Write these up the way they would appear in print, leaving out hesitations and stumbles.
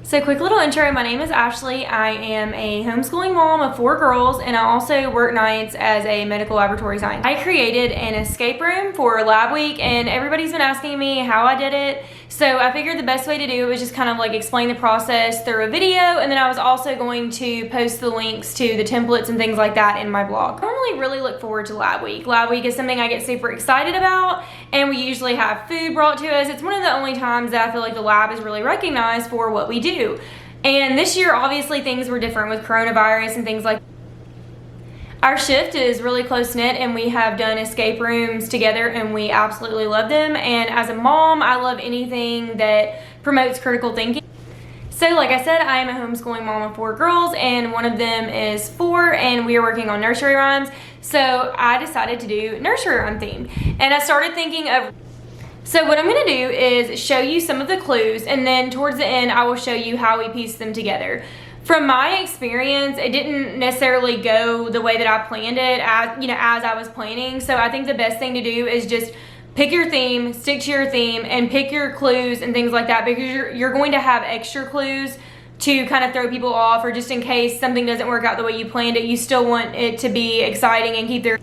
So quick little intro, my name is Ashley. I am a homeschooling mom of 4 girls, and I also work nights as a medical laboratory scientist. I created an escape room for Lab Week, and everybody's been asking me how I did it. So I figured the best way to do it was just kind of like explain the process through a video, and then I was also going to post the links to the templates and things like that in my blog. I normally really look forward to Lab Week. Lab Week is something I get super excited about, and we usually have food brought to us. It's one of the only times that I feel like the lab is really recognized for what we do. And this year, obviously, things were different with coronavirus and things like that. Our shift is really close-knit, and we have done escape rooms together, and we absolutely love them. And as a mom, I love anything that promotes critical thinking. So like I said, I am a homeschooling mom of 4 girls, and one of them is 4, and we are working on nursery rhymes. So I decided to do nursery rhyme themed. And I started thinking of... So what I'm going to do is show you some of the clues, and then towards the end, I will show you how we piece them together. From my experience, it didn't necessarily go the way that I planned it as I was planning. So I think the best thing to do is just pick your theme, stick to your theme, and pick your clues and things like that, because you're going to have extra clues to kind of throw people off, or just in case something doesn't work out the way you planned it, you still want it to be exciting and keep their...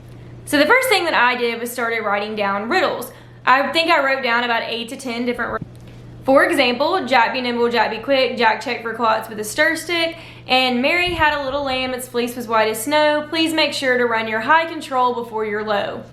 So the first thing that I did was started writing down riddles. I think I wrote down about 8 to 10 different riddles. For example, Jack be nimble, Jack be quick, Jack checked for clots with a stir stick, and Mary had a little lamb, its fleece was white as snow. Please make sure to run your high control before your low.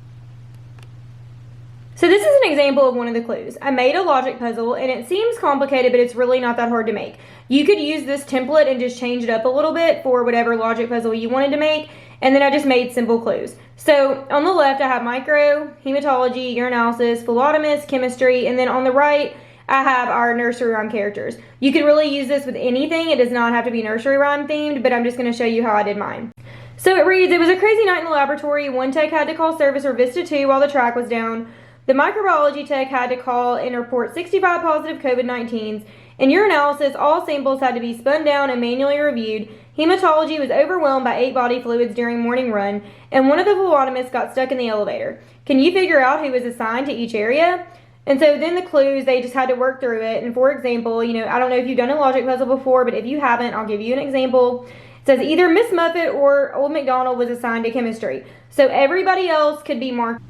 So this is an example of one of the clues. I made a logic puzzle, and it seems complicated, but it's really not that hard to make. You could use this template and just change it up a little bit for whatever logic puzzle you wanted to make, and then I just made simple clues. So on the left, I have micro, hematology, urinalysis, phlebotomist, chemistry, and then on the right, I have our nursery rhyme characters. You can really use this with anything. It does not have to be nursery rhyme themed, but I'm just going to show you how I did mine. So it reads, it was a crazy night in the laboratory. One tech had to call service or Vista 2 while the track was down. The microbiology tech had to call and report 65 positive COVID-19s. In urinalysis, all samples had to be spun down and manually reviewed. Hematology was overwhelmed by 8 body fluids during morning run, and one of the phlebotomists got stuck in the elevator. Can you figure out who was assigned to each area? And so then the clues, they just had to work through it. And for example, I don't know if you've done a logic puzzle before, but if you haven't, I'll give you an example. It says either Miss Muffet or Old MacDonald was assigned to chemistry. So everybody else could be marked.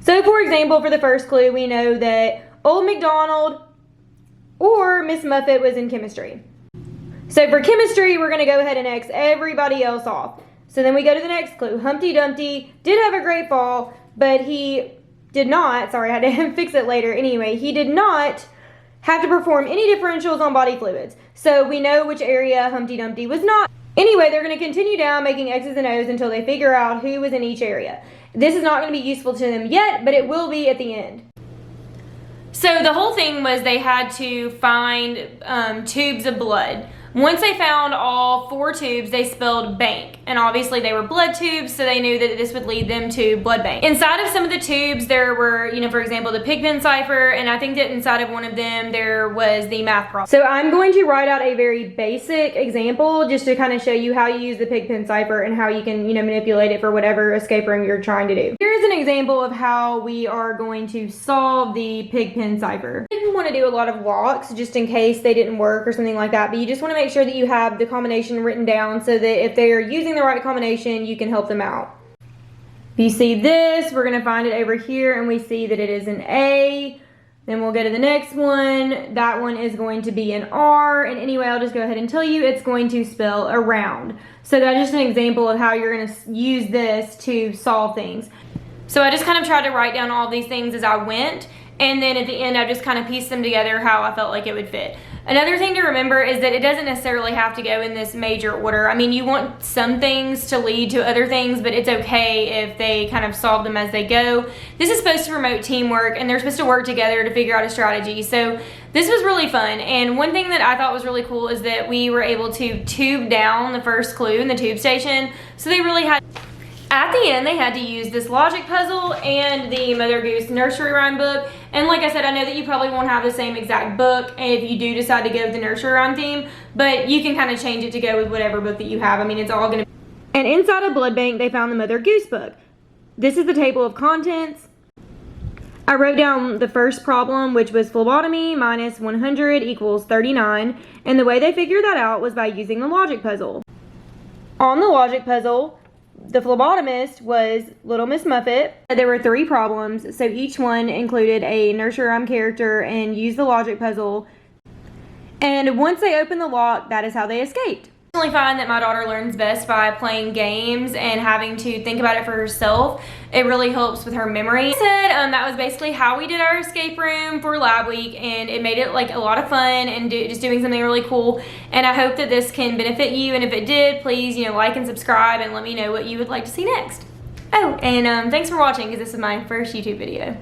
So for example, for the first clue, we know that Old MacDonald or Miss Muffet was in chemistry. So for chemistry, we're going to go ahead and X everybody else off. So then we go to the next clue. Humpty Dumpty did have a great fall, but he did not, sorry, I had to fix it later. Anyway, he did not have to perform any differentials on body fluids. So we know which area Humpty Dumpty was not. Anyway, they're going to continue down making X's and O's until they figure out who was in each area. This is not going to be useful to them yet, but it will be at the end. So the whole thing was they had to find tubes of blood. Once they found all 4 tubes, they spelled bank. And obviously they were blood tubes, so they knew that this would lead them to blood bank. Inside of some of the tubes, there were, for example, the Pigpen cipher, and I think that inside of one of them, there was the math problem. So I'm going to write out a very basic example just to kind of show you how you use the Pigpen cipher and how you can, manipulate it for whatever escape room you're trying to do. Here's an example of how we are going to solve the Pigpen cipher. I didn't want to do a lot of walks just in case they didn't work or something like that, but you just want to make sure that you have the combination written down so that if they are using the right combination, you can help them out. If you see this, we're going to find it over here, and we see that it is an A. Then we'll go to the next one. That one is going to be an R, and anyway, I'll just go ahead and tell you it's going to spell around. So that's just an example of how you're going to use this to solve things. So I just kind of tried to write down all these things as I went, and then at the end I just kind of pieced them together how I felt like it would fit. Another thing to remember is that it doesn't necessarily have to go in this major order. I mean, you want some things to lead to other things, but it's okay if they kind of solve them as they go. This is supposed to promote teamwork, and they're supposed to work together to figure out a strategy. So this was really fun, and one thing that I thought was really cool is that we were able to tube down the first clue in the tube station. So they really had... At the end, they had to use this logic puzzle and the Mother Goose nursery rhyme book. And like I said, I know that you probably won't have the same exact book if you do decide to go with the nursery rhyme theme, but you can kind of change it to go with whatever book that you have. I mean, it's all going to... And inside of Blood Bank, they found the Mother Goose book. This is the table of contents. I wrote down the first problem, which was phlebotomy minus 100 equals 39, and the way they figured that out was by using the logic puzzle. On the logic puzzle, the phlebotomist was Little Miss Muffet. There were 3 problems, so each one included a nursery rhyme character and used the logic puzzle. And once they opened the lock, that is how they escaped. I personally find that my daughter learns best by playing games and having to think about it for herself. It really helps with her memory. That was basically how we did our escape room for lab week, and it made it like a lot of fun and just doing something really cool. And I hope that this can benefit you, and if it did, please like and subscribe and let me know what you would like to see next. Oh, and thanks for watching, because this is my first YouTube video.